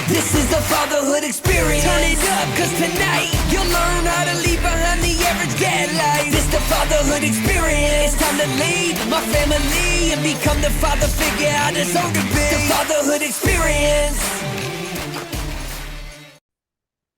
This is the fatherhood experience. Turn it up, cause tonight you'll learn how to leave behind the average dad life. This the fatherhood experience. It's time to lead my family and become the father figure I deserve to be. The fatherhood experience.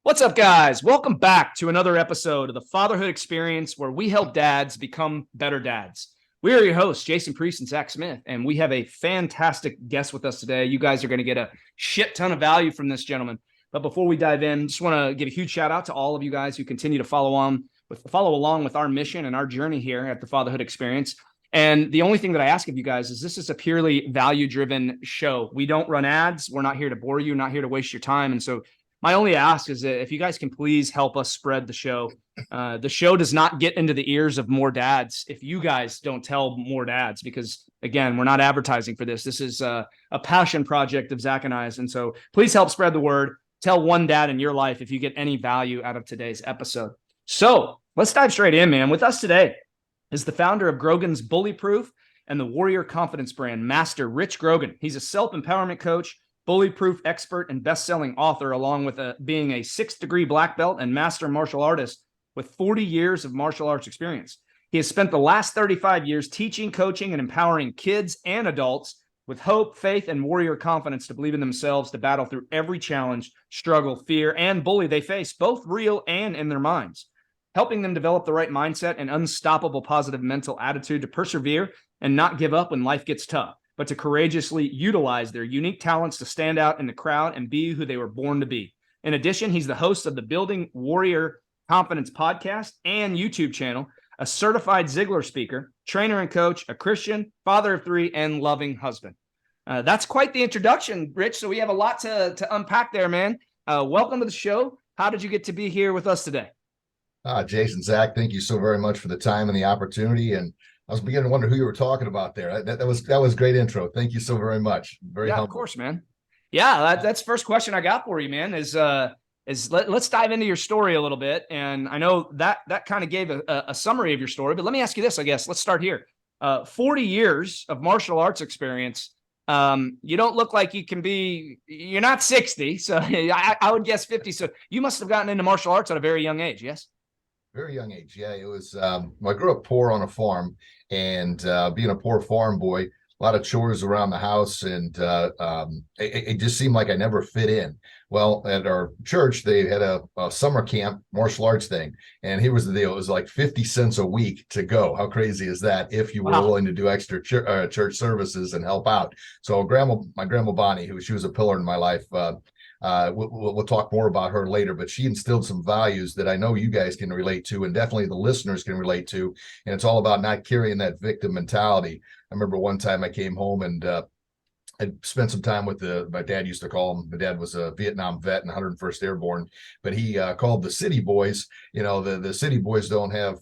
What's up, guys? Welcome back to another episode of the Fatherhood Experience, where we help dads become better dads. We are your hosts, Jason Priest and Zach Smith, and we have a fantastic guest with us today. You guys are going to get a shit ton of value from this gentleman. But before we dive in, just want to give a huge shout out to all of you guys who continue to follow along with our mission and our journey here at the Fatherhood Experience. And the only thing that I ask of you guys is this is a purely value-driven show. We don't run ads. We're not here to bore you, not here to waste your time. And so my only ask is that if you guys can please help us spread the show. The show does not get into the ears of more dads if you guys don't tell more dads, because again, we're not advertising for this. This is a passion project of Zach and I's. And so please help spread the word. Tell one dad in your life if you get any value out of today's episode. So let's dive straight in, man. With us today is the founder of Grogan's Bully Proof and the Warrior Confidence brand, Master Rich Grogan. He's a self-empowerment coach, bully proof expert, and best-selling author, along with being a 6th-degree black belt and master martial artist with 40 years of martial arts experience. He has spent the last 35 years teaching, coaching, and empowering kids and adults with hope, faith, and warrior confidence to believe in themselves to battle through every challenge, struggle, fear, and bully they face, both real and in their minds, helping them develop the right mindset and unstoppable positive mental attitude to persevere and not give up when life gets tough, but to courageously utilize their unique talents to stand out in the crowd and be who they were born to be. In addition, he's the host of the Building Warrior Confidence podcast and YouTube channel, a certified Ziegler speaker, trainer and coach, a Christian, father of 3, and loving husband. That's quite the introduction, Rich. So we have a lot to unpack there, man. Welcome to the show. How did you get to be here with us today? Jason, Zach, thank you so very much for the time and the opportunity. And I was beginning to wonder who you were talking about there. That was great intro. Thank you so very much. Very helpful. Of course, man. Yeah, that's the first question I got for you, man. Let's dive into your story a little bit. And I know that kind of gave a summary of your story, but let me ask you this, I guess. Let's start here. 40 years of martial arts experience. You don't look like you're not 60. So I would guess 50. So you must have gotten into martial arts at a very young age. Yes. Very young age. Yeah, it was, I grew up poor on a farm, and being a poor farm boy, a lot of chores around the house, and it just seemed like I never fit in. Well, at our church, they had a summer camp martial arts thing, and here was the deal. It was like 50 cents a week to go. How crazy is that if you were willing to do extra church services and help out? So my grandma Bonnie, she was a pillar in my life, we'll talk more about her later, but she instilled some values that I know you guys can relate to, and definitely the listeners can relate to. And it's all about not carrying that victim mentality. I remember one time I came home and I spent some time with my dad used to call him. My dad was a Vietnam vet and 101st Airborne, but he called the city boys. You know, the city boys don't have,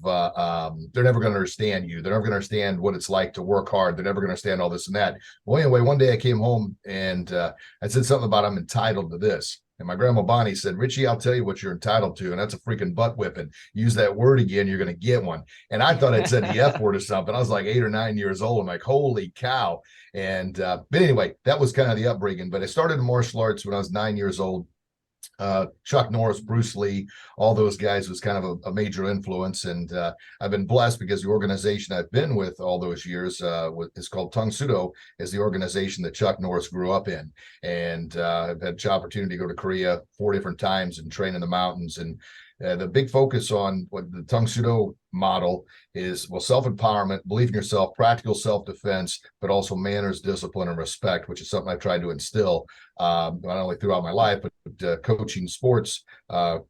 they're never going to understand you. They're never going to understand what it's like to work hard. They're never going to understand all this and that. Well, anyway, one day I came home and I said something about I'm entitled to this. And my grandma Bonnie said, Richie, I'll tell you what you're entitled to. And that's a freaking butt whipping. Use that word again, you're going to get one. And I thought I'd said the F word or something. I was like 8 or 9 years old. I'm like, holy cow. And but anyway, that was kind of the upbringing. But I started in martial arts when I was 9 years old. Chuck Norris, Bruce Lee, all those guys was kind of a major influence. And I've been blessed because the organization I've been with all those years is called Tung Sudo, is the organization that Chuck Norris grew up in. And I've had the opportunity to go to Korea 4 different times and train in the mountains. And the big focus on what the Tung Sudo model is, well, self-empowerment, believe in yourself, practical self-defense, but also manners, discipline, and respect, which is something I've tried to instill not only throughout my life, but coaching sports,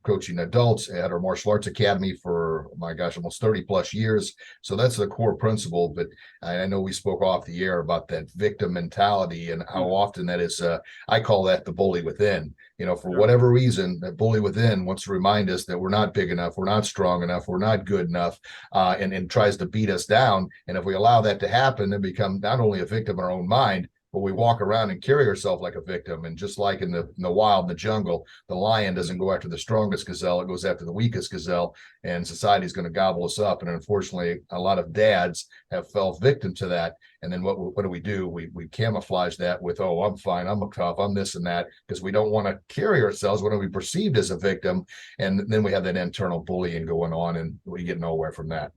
coaching adults at our martial arts academy for, my gosh, almost 30 plus years. So that's the core principle. But I know we spoke off the air about that victim mentality and how often that is, I call that the bully within. You know, for whatever reason, that bully within wants to remind us that we're not big enough, we're not strong enough, we're not good enough, and tries to beat us down. And if we allow that to happen, then become not only a victim in our own mind, but we walk around and carry ourselves like a victim. And just like in the wild, in the jungle, the lion doesn't go after the strongest gazelle, it goes after the weakest gazelle, and society's going to gobble us up. And unfortunately, a lot of dads have fell victim to that. And then what do? We camouflage that with, oh, I'm fine, I'm tough, I'm this and that, because we don't want to carry ourselves, we want to be perceived as a victim. And then we have that internal bullying going on, and we get nowhere from that.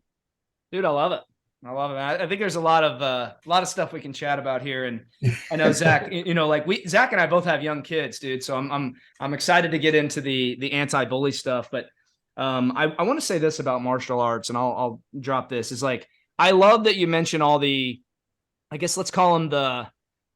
Dude, I love it. I love it. I think there's a lot of stuff we can chat about here. And I know Zach, Zach and I both have young kids, dude. So I'm excited to get into the anti-bully stuff. But I want to say this about martial arts, and I'll drop this, is like, I love that you mention all the, I guess let's call them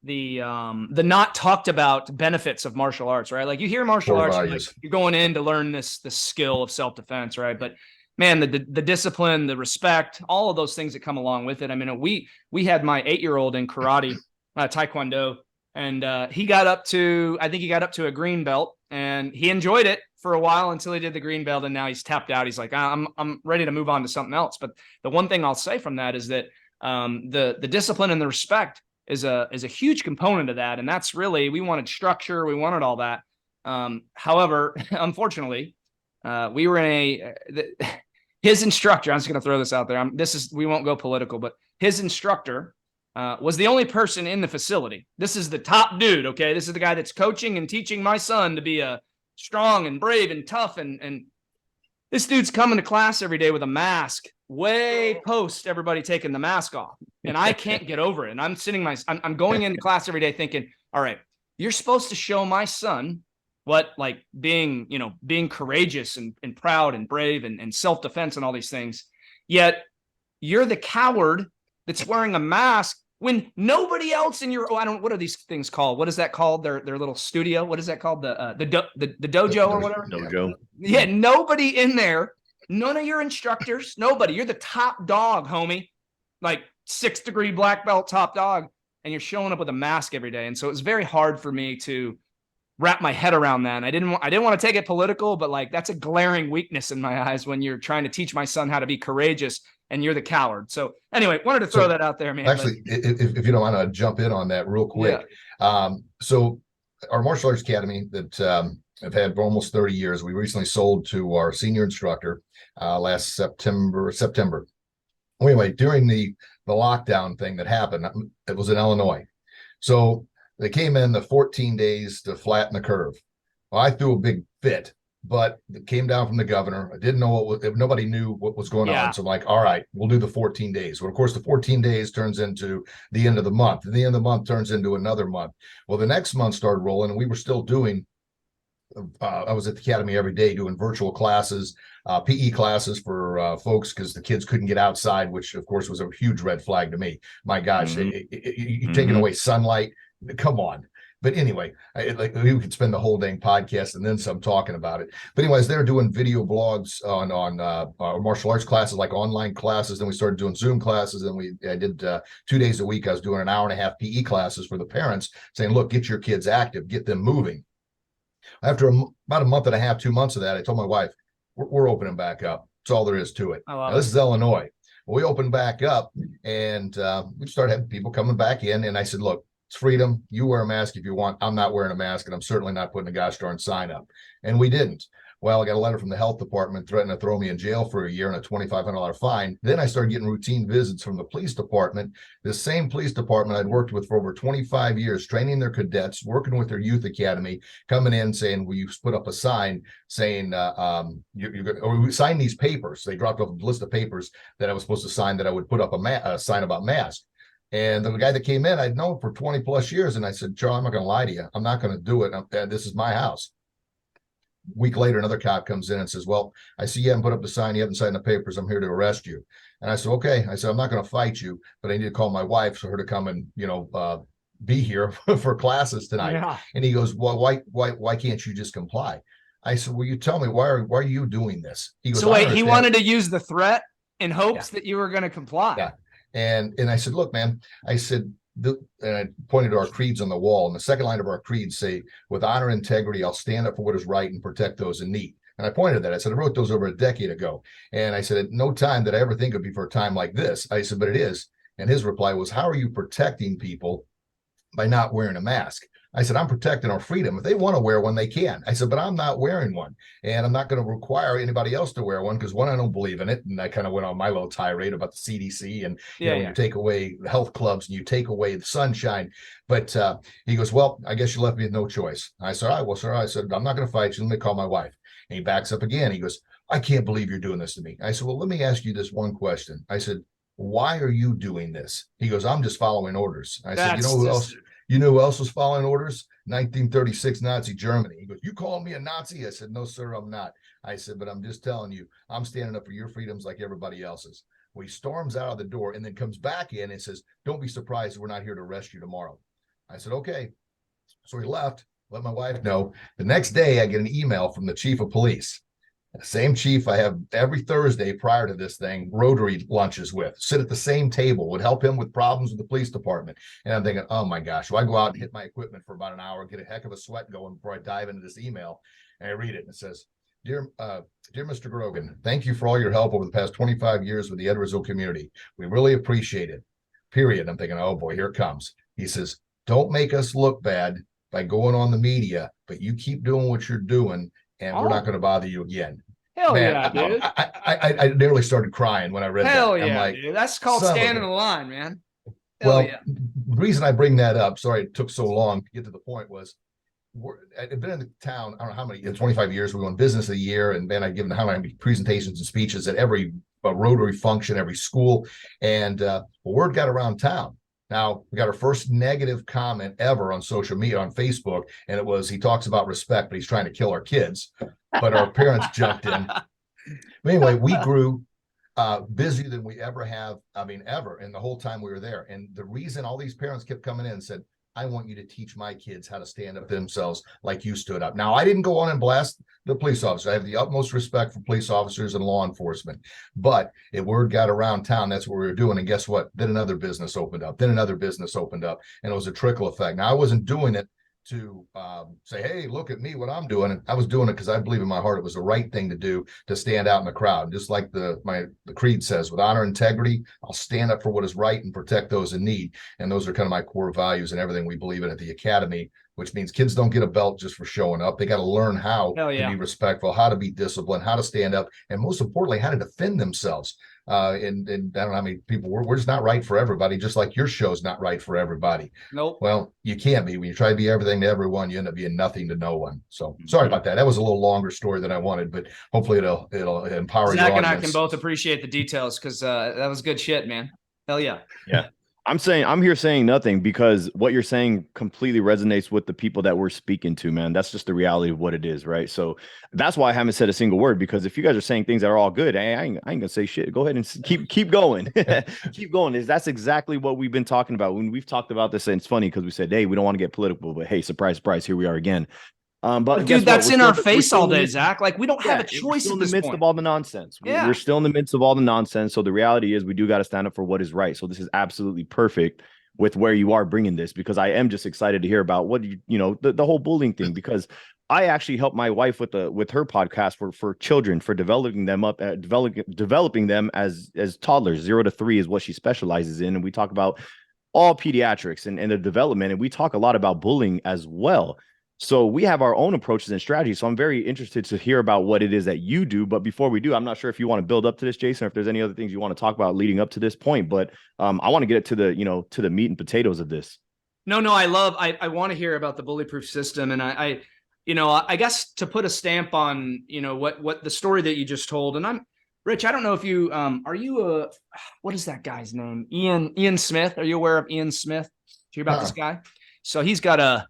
the not talked about benefits of martial arts, right? Like, you hear martial arts, like, you're going in to learn this skill of self-defense, right? But man, the discipline, the respect, all of those things that come along with it. I mean, we had my 8-year-old in karate, taekwondo, and he got up to a green belt, and he enjoyed it for a while until he did the green belt, and now he's tapped out. He's like, I'm ready to move on to something else. But the one thing I'll say from that is that the discipline and the respect is a huge component of that, and that's really, we wanted structure, we wanted all that. However, unfortunately, we were in his instructor, I'm just going to throw this out there. We won't go political, but his instructor was the only person in the facility. This is the top dude. Okay. This is the guy that's coaching and teaching my son to be a strong and brave and tough. And this dude's coming to class every day with a mask, way post everybody taking the mask off. And I can't get over it. And I'm going into class every day thinking, all right, you're supposed to show my son what, like, being courageous and proud and brave and self-defense and all these things. Yet you're the coward that's wearing a mask when nobody else in your, what are these things called? What is that called? Their little studio. What is that called? The dojo or whatever? Dojo. Yeah. Nobody in there. None of your instructors, nobody. You're the top dog, homie. Like 6-degree black belt top dog. And you're showing up with a mask every day. And so it was very hard for me to wrap my head around that. And I didn't want to take it political, but like, that's a glaring weakness in my eyes when you're trying to teach my son how to be courageous and you're the coward. So anyway, wanted to throw that out there, man. Actually, if you don't want to jump in on that real quick. Yeah. So our martial arts academy that I've had for almost 30 years, we recently sold to our senior instructor last September. Anyway, during the lockdown thing that happened, it was in Illinois. So they came in the 14 days to flatten the curve. Well, I threw a big fit, but it came down from the governor. I didn't know nobody knew what was going on. So I'm like, all right, we'll do the 14 days. Well, of course, the 14 days turns into the end of the month. And the end of the month turns into another month. Well, the next month started rolling, and we were still doing, I was at the academy every day doing virtual classes, PE classes for folks, because the kids couldn't get outside, which of course was a huge red flag to me. My gosh, you're taking away sunlight. Come on. But anyway, we could spend the whole dang podcast and then some talking about it. But anyways, they were doing video blogs on martial arts classes, like online classes. Then we started doing Zoom classes. And I did 2 days a week. I was doing an hour and a half PE classes for the parents, saying, look, get your kids active, get them moving. After about a month and a half, 2 months of that, I told my wife, we're opening back up. That's all there is to it. Now, this is Illinois. We opened back up, and we started having people coming back in. And I said, look, it's freedom. You wear a mask if you want. I'm not wearing a mask, and I'm certainly not putting a gosh darn sign up. And we didn't. Well, I got a letter from the health department threatening to throw me in jail for a year and a $2,500 fine. Then I started getting routine visits from the police department. The same police department I'd worked with for over 25 years, training their cadets, working with their youth academy, coming in saying, will you put up a sign saying, we sign these papers. They dropped off a list of papers that I was supposed to sign, that I would put up a sign about masks. And the guy that came in, I'd known for 20 plus years. And I said, Charlie, I'm not going to lie to you. I'm not going to do it. This is my house. Week later, another cop comes in and says, well, I see you haven't put up the sign, you haven't signed the papers, I'm here to arrest you. And I said, okay. I said, I'm not going to fight you, but I need to call my wife for her to come and, be here for classes tonight. Yeah. And he goes, well, why can't you just comply? I said, well, you tell me, why are you doing this? He goes, so wait, he wanted to use the threat in hopes that you were going to comply. Yeah. And I said, look, man, I said, and I pointed to our creeds on the wall, and the second line of our creeds say, with honor and integrity, I'll stand up for what is right and protect those in need. And I pointed at that. I said, I wrote those over a decade ago. And I said, at no time did I ever think it would be for a time like this. I said, but it is. And his reply was, how are you protecting people by not wearing a mask. I said, I'm protecting our freedom. If they want to wear one, they can. I said, but I'm not wearing one. And I'm not going to require anybody else to wear one because, one, I don't believe in it. And I kind of went on my little tirade about the CDC and, when you take away the health clubs and you take away the sunshine. But he goes, well, I guess you left me with no choice. I said, all right, well, sir, I said, I'm not going to fight you. Let me call my wife. And he backs up again. He goes, I can't believe you're doing this to me. I said, well, let me ask you this one question. I said, why are you doing this? He goes, I'm just following orders. I said, you know who else? You know who else was following orders? 1936 Nazi Germany. He goes, you calling me a Nazi? I said, no, sir, I'm not. I said, but I'm just telling you, I'm standing up for your freedoms like everybody else's. Well, he storms out of the door and then comes back in and says, don't be surprised, we're not here to arrest you tomorrow. I said, okay. So he left, let my wife know. The next day, I get an email from the chief of police. The same chief I have every Thursday prior to this thing, Rotary lunches with, sit at the same table, would help him with problems with the police department. And I'm thinking, oh my gosh, so I go out and hit my equipment for about an hour, get a heck of a sweat going before I dive into this email. And I read it and it says, Dear Mr. Grogan, thank you for all your help over the past 25 years with the Edwardsville community. We really appreciate it. Period. I'm thinking, oh boy, here it comes. He says, don't make us look bad by going on the media, but you keep doing what you're doing and we're not going to bother you again. Hell Man, yeah, dude. I nearly started crying when I read that. Hell I'm yeah, like, dude. That's called standing in the line, man. Hell well, yeah. The reason I bring that up, sorry it took so long to get to the point, was I've been in the town, I don't know how many, 25 years. We won business of the year, and then I've given how many presentations and speeches at every Rotary function, every school, and word got around town. Now, we got our first negative comment ever on social media, on Facebook, and it was, he talks about respect, but he's trying to kill our kids. But our parents jumped in. But anyway, we grew busier than we ever have, ever, and the whole time we were there. And the reason all these parents kept coming in and said, I want you to teach my kids how to stand up for themselves like you stood up. Now, I didn't go on and blast the police officers. I have the utmost respect for police officers and law enforcement. But if word got around town, that's what we were doing. And guess what? Then another business opened up. Then another business opened up. And it was a trickle effect. Now, I wasn't doing it to say, hey, look at me, what I'm doing. And I was doing it because I believe in my heart it was the right thing to do, to stand out in the crowd. Just like the creed says, with honor and integrity, I'll stand up for what is right and protect those in need. And those are kind of my core values and everything we believe in at the academy, which means kids don't get a belt just for showing up. They got to learn how to be respectful, how to be disciplined, how to stand up, and most importantly, how to defend themselves. And I don't know how many people, we're just not right for everybody, just like your show's not right for everybody. Nope. Well, you can't be. When you try to be everything to everyone, you end up being nothing to no one. So sorry about that. That was a little longer story than I wanted, but hopefully it'll empower Zach your and audience. I can both appreciate the details because that was good shit, man. Hell yeah. Yeah. I'm here saying nothing because what you're saying completely resonates with the people that we're speaking to, man. That's just the reality of what it is, right? So that's why I haven't said a single word, because if you guys are saying things that are all good, I ain't gonna say shit. Go ahead and keep going. Keep going. That's exactly what we've been talking about. When we've talked about this, and it's funny because we said, hey, we don't want to get political, but hey, surprise, surprise, here we are again. But dude, that's in our face all day, Zach. Like, we don't have a choice in the midst of all the nonsense. We're still in the midst of all the nonsense. So the reality is we do got to stand up for what is right. So this is absolutely perfect with where you are bringing this, because I am just excited to hear about what the whole bullying thing, because I actually helped my wife with her podcast for children, for developing them up, developing them as toddlers. 0 to 3 is what she specializes in. And we talk about all pediatrics and the development. And we talk a lot about bullying as well. So we have our own approaches and strategies. So I'm very interested to hear about what it is that you do. But before we do, I'm not sure if you want to build up to this, Jason, or if there's any other things you want to talk about leading up to this point. But I want to get it to the meat and potatoes of this. No, I want to hear about the bully-proof system. And I guess to put a stamp on, what the story that you just told. And I'm Rich, I don't know if you, are you what is that guy's name? Ian Smith. Are you aware of Ian Smith? Did you hear about this guy? So he's got a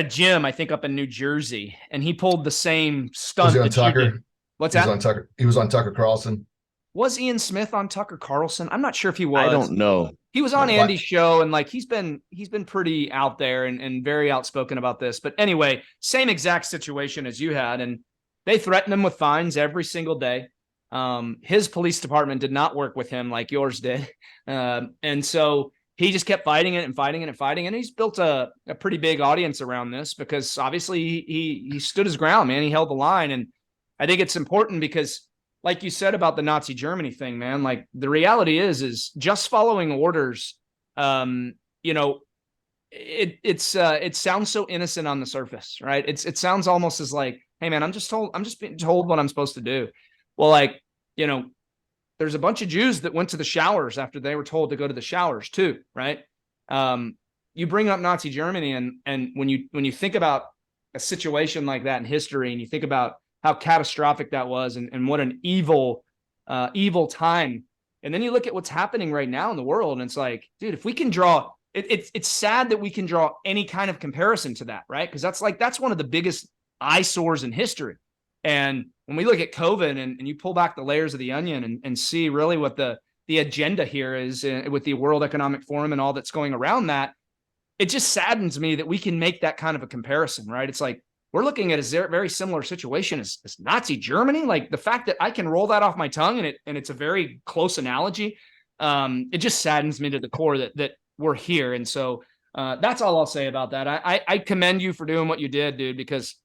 gym, I think, up in New Jersey, and he pulled the same stunt. Was he on Tucker? What's that? On Tucker. He was on Tucker Carlson. Was Ian Smith on Tucker Carlson? I'm not sure if he was. I don't know. He was on Andy's show, and like he's been pretty out there and very outspoken about this. But anyway, same exact situation as you had, and they threatened him with fines every single day. His police department did not work with him like yours did, and so he just kept fighting it, and he's built a pretty big audience around this because obviously he stood his ground, man. He held the line, and I think it's important because, like you said about the Nazi Germany thing, man, like the reality is just following orders, it sounds so innocent on the surface, right? It sounds almost as like, hey man, I'm just being told what I'm supposed to do. Well, like, you know, there's a bunch of Jews that went to the showers after they were told to go to the showers too, right? You bring up Nazi Germany, and when you think about a situation like that in history, and you think about how catastrophic that was, and what an evil time, and then you look at what's happening right now in the world, and it's like, dude, if we can draw, it's sad that we can draw any kind of comparison to that, right? Because that's one of the biggest eyesores in history. And when we look at COVID, and you pull back the layers of the onion, and see really what the agenda here is, with the World Economic Forum and all that's going around that, it just saddens me that we can make that kind of a comparison, right? It's like, we're looking at a very similar situation as Nazi Germany. Like, the fact that I can roll that off my tongue, and it's a very close analogy, it just saddens me to the core that we're here. And so that's all I'll say about that. I commend you for doing what you did, dude, because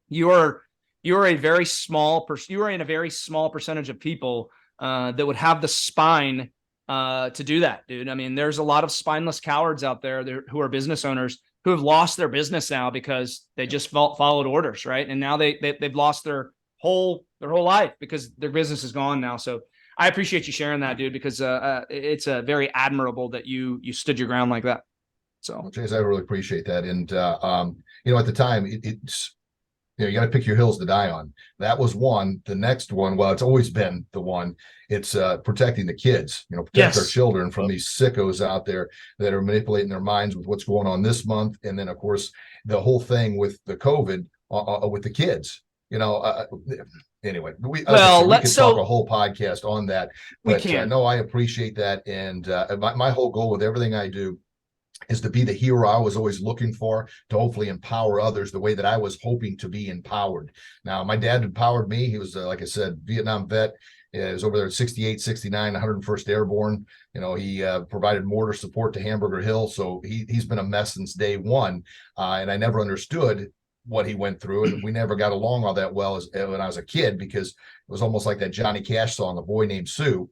you're a very small person. You are in a very small percentage of people that would have the spine to do that, dude. I mean, there's a lot of spineless cowards out there who are business owners who have lost their business now because they just followed orders, right? And now they've lost their whole life because their business is gone now. So I appreciate you sharing that, dude, because it's very admirable that you stood your ground like that. So, well, Chase, I really appreciate that. And at the time, it's, you got to pick your hills to die on. That was one. The next one, well, it's always been the one. It's protecting the kids, protect our children from these sickos out there that are manipulating their minds with what's going on this month. And then, of course, the whole thing with the COVID with the kids, anyway, we could talk a whole podcast on that. But no, I appreciate that. And my whole goal with everything I do is to be the hero I was always looking for, to hopefully empower others the way that I was hoping to be empowered. Now, my dad empowered me. He was, like I said, Vietnam vet. He was over there at 68, 69, 101st Airborne. He provided mortar support to Hamburger Hill. So he's been a mess since day one. And I never understood what he went through, and we never got along all that well when I was a kid, because it was almost like that Johnny Cash song, A Boy Named Sue.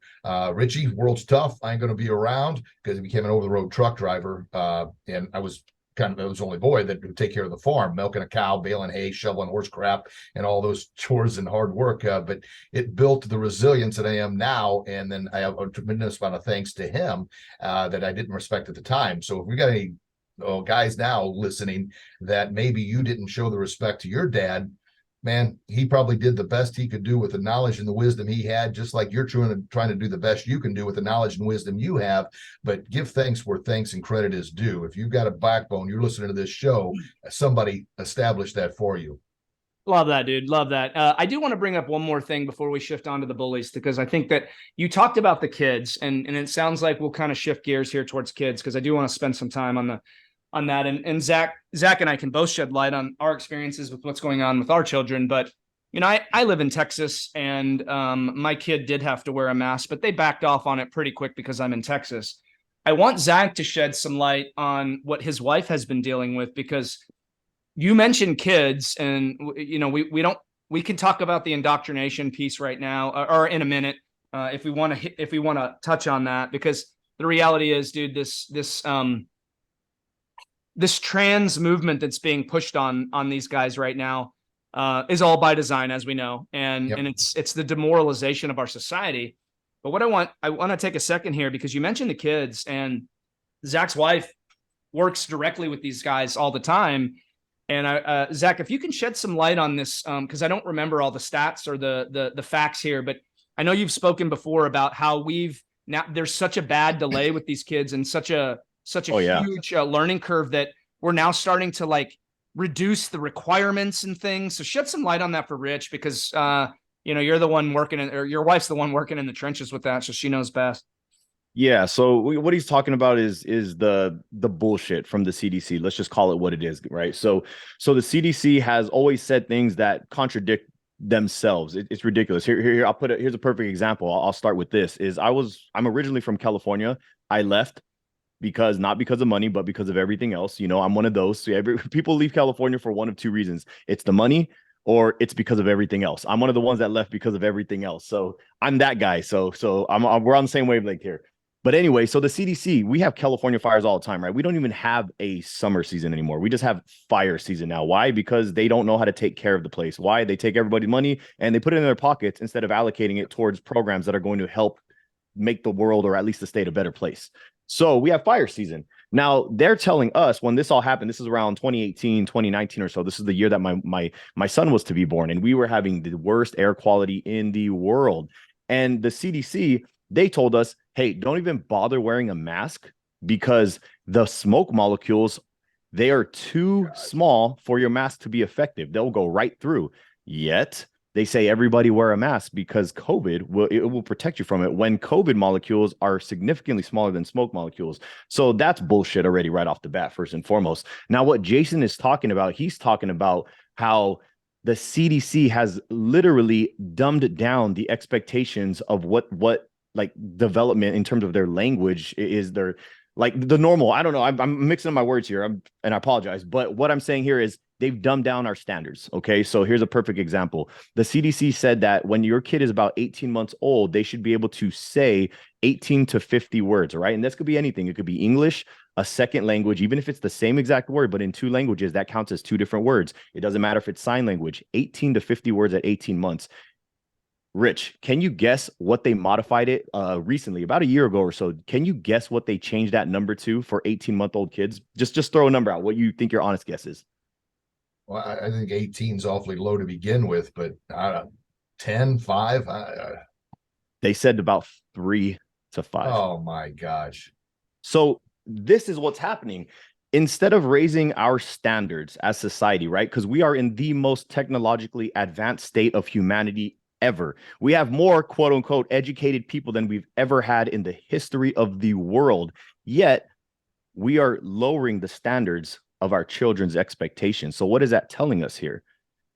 Richie, world's tough, I ain't going to be around, because he became an over-the-road truck driver, and I was the only boy that would take care of the farm, milking a cow, baling hay, shoveling horse crap, and all those chores and hard work. But it built the resilience that I am now, and then I have a tremendous amount of thanks to him that I didn't respect at the time. So if we got any guys now listening that maybe you didn't show the respect to your dad, man, he probably did the best he could do with the knowledge and the wisdom he had, just like you're trying to do the best you can do with the knowledge and wisdom you have. But give thanks where thanks and credit is due. If you've got a backbone, you're listening to this show, somebody established that for you. Love that, dude. Love that. I do want to bring up one more thing before we shift on to the bullies, because I think that you talked about the kids, and it sounds like we'll kind of shift gears here towards kids, because I do want to spend some time on that. And Zach and I can both shed light on our experiences with what's going on with our children. But, I live in Texas, and my kid did have to wear a mask, but they backed off on it pretty quick because I'm in Texas. I want Zach to shed some light on what his wife has been dealing with, because you mentioned kids, and, we can talk about the indoctrination piece right now, or in a minute, if we want to touch on that, because the reality is, dude, this trans movement that's being pushed on these guys right now is all by design, as we know, and it's the demoralization of our society. But what I want to take a second here, because you mentioned the kids, and Zach's wife works directly with these guys all the time. And Zach, if you can shed some light on this, because I don't remember all the stats or the facts here, but I know you've spoken before about how there's such a bad delay with these kids, and such a huge learning curve, that we're now starting to reduce the requirements and things. So shed some light on that for Rich, because you're the one working or your wife's the one working in the trenches with that, so she knows best. Yeah. So what he's talking about is the bullshit from the CDC. Let's just call it what it is, right? So the CDC has always said things that contradict themselves. It's ridiculous. Here I'll put it. Here's a perfect example. I'll start with this. I'm originally from California. I left not because of money, but because of everything else. I'm one of those. So people leave California for one of two reasons. It's the money, or it's because of everything else. I'm one of the ones that left because of everything else. So I'm that guy. So we're on the same wavelength here. But anyway, so the CDC, we have California fires all the time, right? We don't even have a summer season anymore. We just have fire season now. Why? Because they don't know how to take care of the place. Why? They take everybody's money and they put it in their pockets instead of allocating it towards programs that are going to help make the world, or at least the state, a better place. So we have fire season. Now they're telling us when this all happened, this is around 2018, 2019 or so. This is the year that my son was to be born, and we were having the worst air quality in the world. And the CDC, they told us, hey, don't even bother wearing a mask because the smoke molecules, they are too small for your mask to be effective. They'll go right through. Yet they say everybody wear a mask because COVID will protect you from it when COVID molecules are significantly smaller than smoke molecules. So that's bullshit already right off the bat, first and foremost. Now, what Jason is talking about, he's talking about how the CDC has literally dumbed down the expectations of what like development in terms of their language is. Their like the normal. I don't know. I'm mixing up my words here. And I apologize. But what I'm saying here is they've dumbed down our standards. Okay. So here's a perfect example. The CDC said that when your kid is about 18 months old, they should be able to say 18 to 50 words. All right. And this could be anything. It could be English, a second language, even if it's the same exact word, but in two languages, that counts as two different words. It doesn't matter if it's sign language, 18 to 50 words at 18 months. Rich, can you guess what they modified it recently, about a year ago or so? Can you guess what they changed that number to for 18-month-old kids? Just throw a number out. What you think your honest guess is? Well, I think 18 is awfully low to begin with, but 10, 5. They said about 3 to 5. Oh my gosh. So this is what's happening. Instead of raising our standards as society, right? Because we are in the most technologically advanced state of humanity ever. We have more quote unquote educated people than we've ever had in the history of the world. Yet we are lowering the standards of our children's expectations. So what is that telling us here?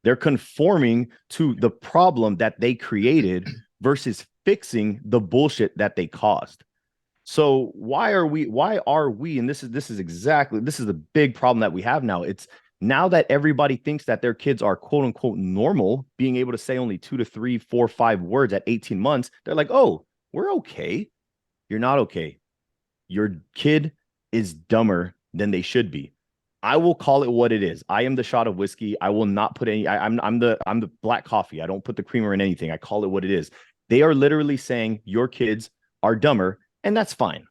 They're conforming to the problem that they created versus fixing the bullshit that they caused. So why are we, and this is the big problem that we have now. It's now that everybody thinks that their kids are quote unquote normal, being able to say only 2 to 3, 4, 5 words at 18 months, they're like, oh, we're okay. You're not okay. Your kid is dumber than they should be. I will call it what it is. I am the shot of whiskey. I will not put any, I'm the black coffee. I don't put the creamer in anything. I call it what it is. They are literally saying your kids are dumber, and that's fine.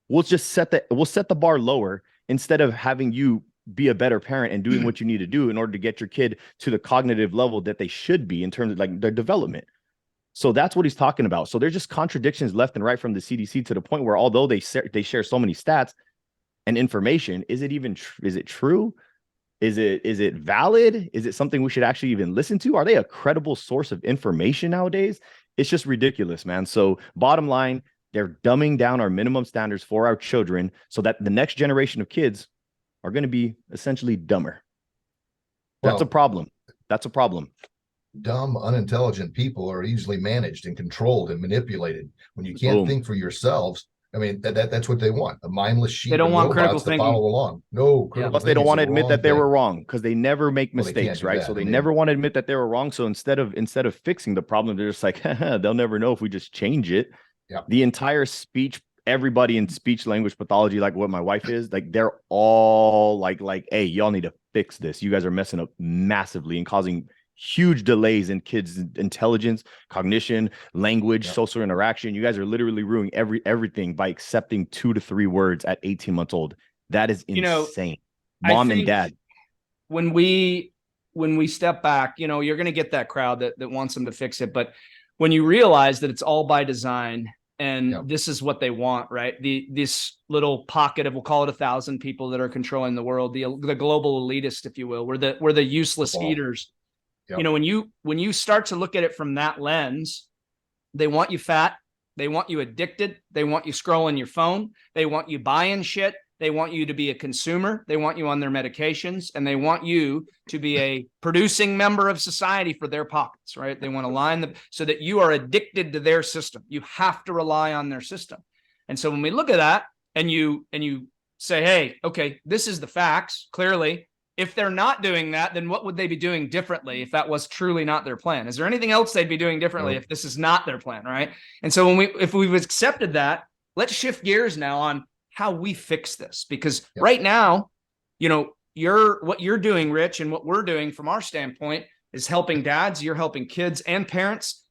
We'll just set the bar lower instead of having you be a better parent and doing what you need to do in order to get your kid to the cognitive level that they should be in terms of like their development. So that's what he's talking about. So there's just contradictions left and right from the CDC to the point where although they share so many stats and information, is it true? Is it valid? Is it something we should actually even listen to? Are they a credible source of information nowadays? It's just ridiculous, man. So bottom line, they're dumbing down our minimum standards for our children so that the next generation of kids are going to be essentially dumber. That's a problem. That's a problem. Dumb, unintelligent people are easily managed and controlled and manipulated. When you can't think for yourselves, I mean, that's what they want. A mindless sheep. They don't want critical to thinking. follow along. No, plus they don't want to admit that they were wrong because they never make mistakes, right? So they never want to admit that they were wrong. So instead of fixing the problem, they're just like, they'll never know if we just change it. Yeah. The entire speech, everybody in speech language pathology, like what my wife is, like they're all like, hey, y'all need to fix this. You guys are messing up massively and causing huge delays in kids' intelligence, cognition, language, social interaction. You guys are literally ruining everything by accepting 2 to 3 words at 18 months old. That is insane. Mom and dad. When we step back, you're going to get that crowd that wants them to fix it. But when you realize that it's all by design and this is what they want, right? This little pocket of, we'll call it 1,000 people that are controlling the world, the global elitist, if you will, we're the useless eaters. Yep. When you start to look at it from that lens, they want you fat, they want you addicted, they want you scrolling your phone, they want you buying shit, they want you to be a consumer, they want you on their medications, and they want you to be a producing member of society for their pockets, right? They want to line them so that you are addicted to their system. You have to rely on their system. And so when we look at that and you say, hey, okay, this is the facts, clearly. If they're not doing that, then what would they be doing differently if that was truly not their plan? Is there anything else they'd be doing differently if this is not their plan, right? And so if we've accepted that, let's shift gears now on how we fix this, because right now, you know, what you're doing, Rich, and what we're doing from our standpoint is helping dads. You're helping kids and parents.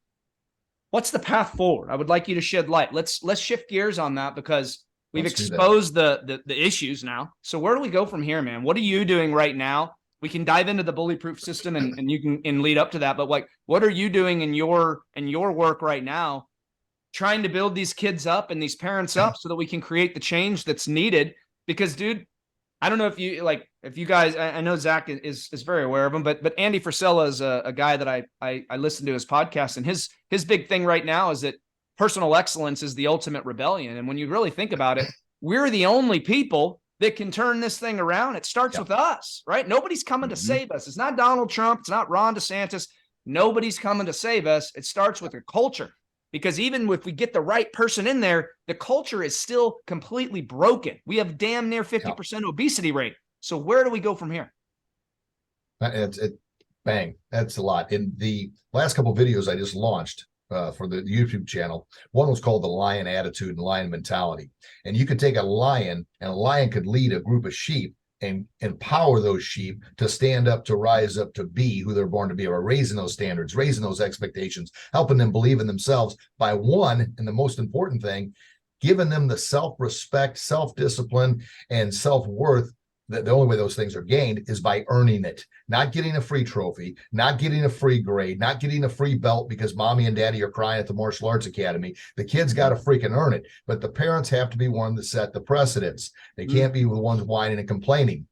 What's the path forward? I would like you to shed light. Let's shift gears on that, because we've exposed the issues now. So where do we go from here, man? What are you doing right now? We can dive into the bully proof system and you can lead up to that. But like, what are you doing in your work right now, trying to build these kids up and these parents up so that we can create the change that's needed? Because, dude, I don't know if you guys, I know Zach is very aware of him, but Andy Frisella is a guy that I listen to his podcast, and his big thing right now is that personal excellence is the ultimate rebellion. And when you really think about it, we're the only people that can turn this thing around. It starts with us, right? Nobody's coming to save us. It's not Donald Trump. It's not Ron DeSantis. Nobody's coming to save us. It starts with a culture, because even if we get the right person in there, the culture is still completely broken. We have damn near 50% obesity rate. So where do we go from here? Bang. That's a lot. In the last couple of videos I just launched for the YouTube channel, one was called the lion attitude and lion mentality. And you could take a lion, and a lion could lead a group of sheep and empower those sheep to stand up, to rise up, to be who they're born to be, or raising those standards, raising those expectations, helping them believe in themselves by one, and the most important thing, giving them the self-respect, self-discipline, and self-worth. The only way those things are gained is by earning it, not getting a free trophy, not getting a free grade, not getting a free belt because mommy and daddy are crying at the martial arts academy. The kids got to freaking earn it, but the parents have to be one to set the precedents. They can't be the ones whining and complaining.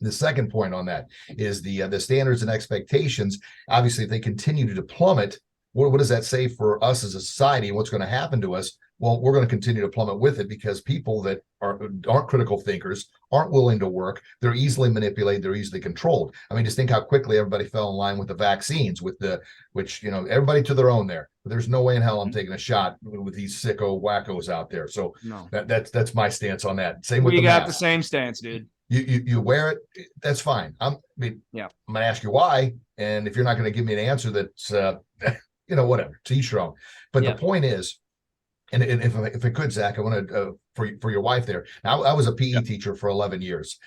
The second point on that is the standards and expectations. Obviously, if they continue to plummet, what does that say for us as a society, and what's going to happen to us? Well, we're going to continue to plummet with it, because people that aren't critical thinkers, aren't willing to work, they're easily manipulated, they're easily controlled. I mean, just think how quickly everybody fell in line with the vaccines, which, you know, everybody to their own there. But there's no way in hell I'm taking a shot with these sicko wackos out there. So no. That's my stance on that. Same with the mask. The same stance, dude. You wear it, that's fine. I'm going to ask you why, and if you're not going to give me an answer that's you know, whatever, to each your own. But the point is, and if I could, Zach, I want to for your wife there. Now, I was a PE teacher for 11 years.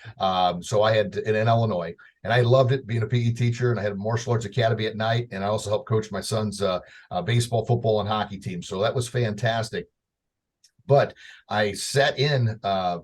So I had in Illinois, and I loved it being a PE teacher. And I had a martial arts academy at night, and I also helped coach my son's baseball, football, and hockey team. So that was fantastic. But I sat in,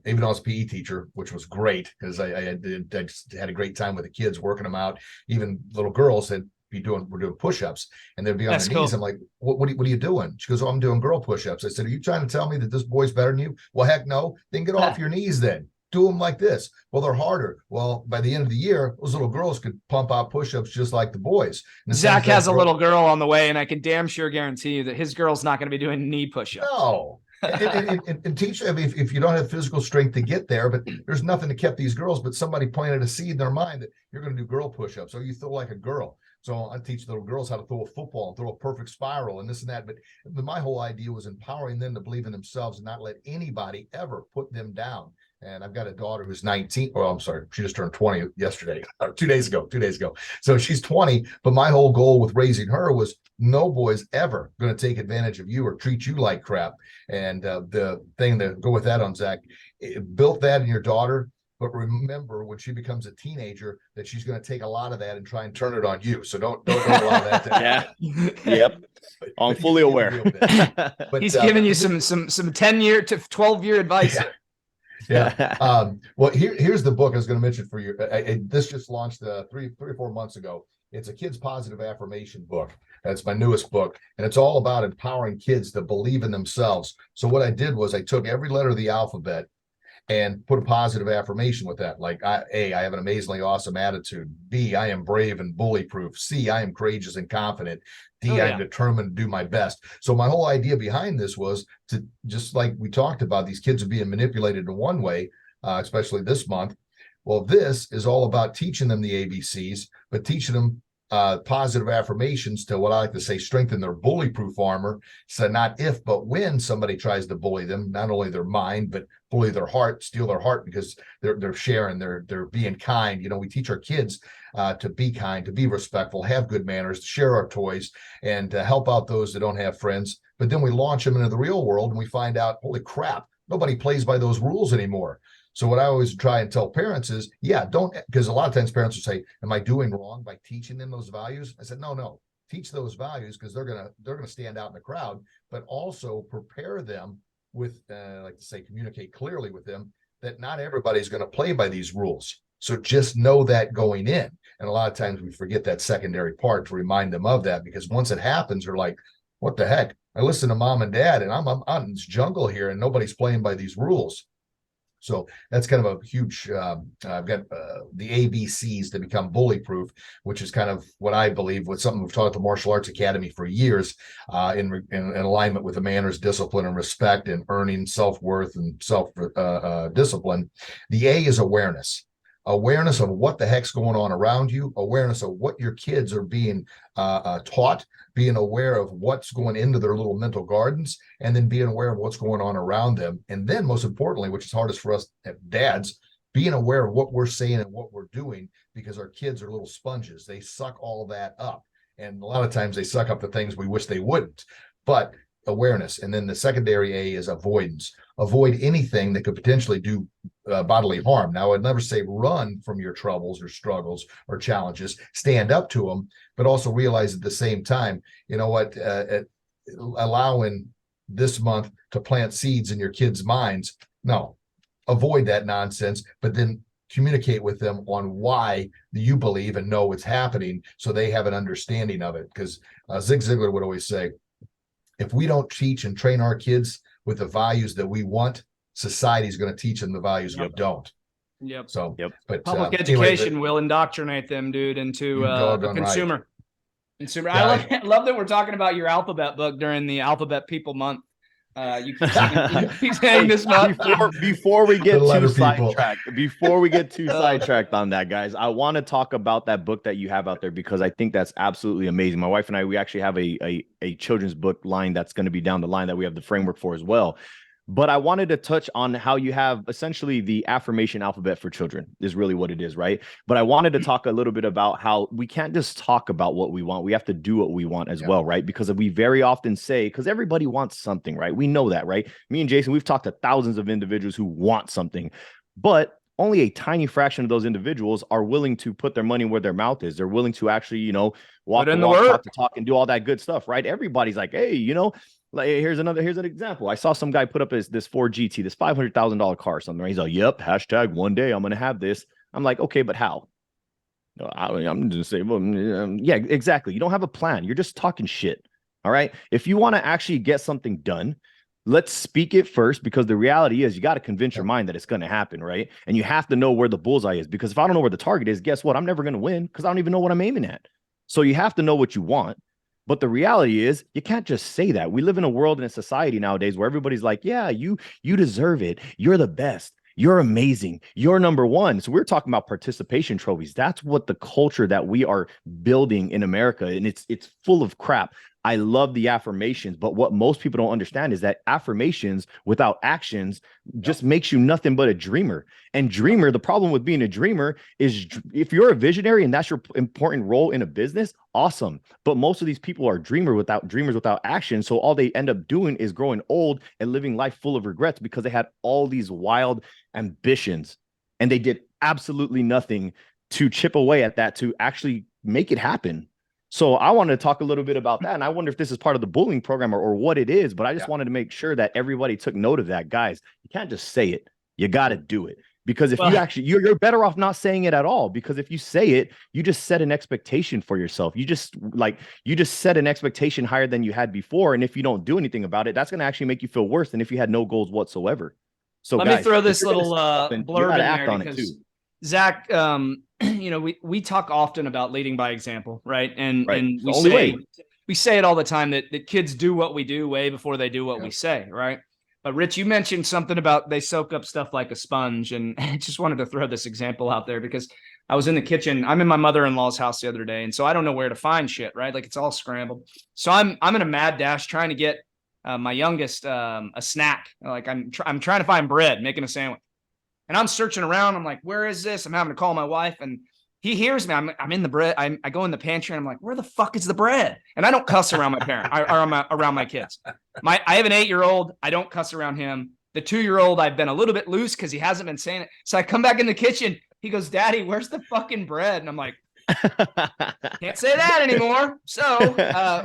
even though I was a PE teacher, which was great, because I just had a great time with the kids, working them out. Even little girls we're doing push-ups, and they'd be on their knees. I'm like, what are you doing? She goes, oh, I'm doing girl push-ups. I said, are you trying to tell me that this boy's better than you? Well, heck no. Then get off your knees then. Do them like this. Well, they're harder. Well, by the end of the year, those little girls could pump out push-ups just like the boys. Zach has a little girl on the way, and I can damn sure guarantee you that his girl's not going to be doing knee push-ups. No. and teach them if you don't have physical strength to get there, but there's nothing to keep these girls, but somebody planted a seed in their mind that you're going to do girl push-ups, or you throw like a girl. So I teach little girls how to throw a football and throw a perfect spiral and this and that. But my whole idea was empowering them to believe in themselves and not let anybody ever put them down. And I've got a daughter who's 19. Oh, I'm sorry. She just turned 20 yesterday, or 2 days ago. So she's 20. But my whole goal with raising her was no boy's ever going to take advantage of you or treat you like crap. And the thing to go with that on, Zach, built that in your daughter. But remember, when she becomes a teenager, that she's going to take a lot of that and try and turn it on you. So don't allow that to happen. Yep. I'm fully aware. But he's giving you some 10-year to 12-year advice. Yeah. Well, here's the book I was going to mention for you. This just launched 3 or 4 months ago. It's a kids' positive affirmation book. That's my newest book. And it's all about empowering kids to believe in themselves. So what I did was I took every letter of the alphabet and put a positive affirmation with that. Like A, I have an amazingly awesome attitude. B, I am brave and bully proof. C, I am courageous and confident. D, I am determined to do my best. So my whole idea behind this was to, just like we talked about, these kids are being manipulated in one way, especially this month. Well, this is all about teaching them the ABCs, but teaching them positive affirmations to, what I like to say, strengthen their bully-proof armor. So not if, but when somebody tries to bully them, not only their mind, but bully their heart, steal their heart, because they're sharing, they're being kind. You know, we teach our kids to be kind, to be respectful, have good manners, to share our toys, and to help out those that don't have friends. But then we launch them into the real world and we find out, holy crap, nobody plays by those rules anymore. So what I always try and tell parents is, yeah, don't, because a lot of times parents will say, am I doing wrong by teaching them those values? I said, no, teach those values because they're gonna stand out in the crowd, but also prepare them with, like to say, communicate clearly with them that not everybody's going to play by these rules. So just know that going in. And a lot of times we forget that secondary part to remind them of that, because once it happens, they're like, what the heck? I listen to mom and dad and I'm in this jungle here and nobody's playing by these rules. So that's kind of a huge, I've got the ABCs to become bully proof, which is kind of what I believe was something we've taught at the Martial Arts Academy for years, in alignment with the manners, discipline, and respect, and earning self-worth and self-discipline. The A is awareness. Awareness of what the heck's going on around you, awareness of what your kids are being taught, being aware of what's going into their little mental gardens, and then being aware of what's going on around them. And then most importantly, which is hardest for us dads, being aware of what we're saying and what we're doing, because our kids are little sponges. They suck all that up. And a lot of times they suck up the things we wish they wouldn't. But awareness. And then the secondary A is avoidance. Avoid anything that could potentially do bodily harm. Now, I'd never say run from your troubles or struggles or challenges. Stand up to them, but also realize at the same time, you know what, allowing this month to plant seeds in your kids' minds. No, avoid that nonsense, but then communicate with them on why you believe and know what's happening, so they have an understanding of it. Because Zig Ziglar would always say, if we don't teach and train our kids with the values that we want, society's going to teach them the values we don't. Yep. So, but public education will indoctrinate them, dude, into a consumer. Right. Consumer. Yeah, I love that we're talking about your alphabet book during the Alphabet People Month. You keep saying this month. Before we get too sidetracked on that, guys, I want to talk about that book that you have out there, because I think that's absolutely amazing. My wife and I, we actually have a children's book line that's going to be down the line that we have the framework for as well. But I wanted to touch on how you have essentially the affirmation alphabet for children is really what it is, right? But I wanted to talk a little bit about how we can't just talk about what we want. We have to do what we want as well, right? Because we very often say, because everybody wants something, right? We know that, right? Me and Jason, we've talked to thousands of individuals who want something, but only a tiny fraction of those individuals are willing to put their money where their mouth is. They're willing to actually, walk the walk, talk and do all that good stuff, right? Everybody's like, hey, like, here's an example. I saw some guy put up this Ford GT, this $500,000 car or something. Right? He's like, yep, hashtag one day I'm going to have this. I'm like, okay, but how? I'm just saying, well, yeah, exactly. You don't have a plan. You're just talking shit. All right. If you want to actually get something done, let's speak it first, because the reality is you got to convince your mind that it's going to happen. Right. And you have to know where the bullseye is, because if I don't know where the target is, guess what? I'm never going to win, because I don't even know what I'm aiming at. So you have to know what you want. But the reality is you can't just say that. We live in a world and a society nowadays where everybody's like, yeah, you deserve it. You're the best. You're amazing. You're number one. So we're talking about participation trophies. That's what the culture that we are building in America. And it's full of crap. I love the affirmations, but what most people don't understand is that affirmations without actions just makes you nothing but a dreamer. And the problem with being a dreamer is, if you're a visionary and that's your important role in a business, awesome. But most of these people are dreamers without action. So all they end up doing is growing old and living life full of regrets, because they had all these wild ambitions and they did absolutely nothing to chip away at that, to actually make it happen. So I wanted to talk a little bit about that. And I wonder if this is part of the bullying program or what it is, but I just wanted to make sure that everybody took note of that. Guys, you can't just say it. You got to do it. Because if you're better off not saying it at all, because if you say it, you just set an expectation for yourself. You just set an expectation higher than you had before. And if you don't do anything about it, that's going to actually make you feel worse than if you had no goals whatsoever. So let me throw this little blurb in there, because Zach, we talk often about leading by example, right? And we say it all the time that kids do what we do way before they do what we say, right? But Rich, you mentioned something about they soak up stuff like a sponge, and I just wanted to throw this example out there, because I was in the kitchen. I'm in my mother-in-law's house the other day, and so I don't know where to find shit, right? Like, it's all scrambled. So I'm in a mad dash trying to get my youngest a snack. Like, I'm trying to find bread, making a sandwich. And I'm searching around. I'm like, where is this? I'm having to call my wife. And he hears me. I'm in the bread. I go in the pantry and I'm like, where the fuck is the bread? And I don't cuss around my parent or around my kids. I have an 8-year-old. I don't cuss around him. The 2-year-old, I've been a little bit loose because he hasn't been saying it. So I come back in the kitchen. He goes, Daddy, where's the fucking bread? And I'm like, can't say that anymore. So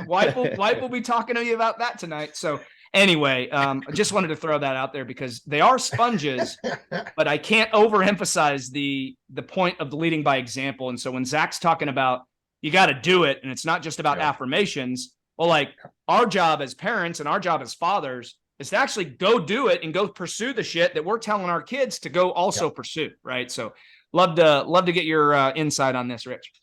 wife will be talking to you about that tonight. So anyway, I just wanted to throw that out there because they are sponges, but I can't overemphasize the point of the leading by example. And so when Zach's talking about you got to do it, and it's not just about affirmations. Well, like our job as parents and our job as fathers is to actually go do it and go pursue the shit that we're telling our kids to go also pursue. Right. So love to get your insight on this, Rich.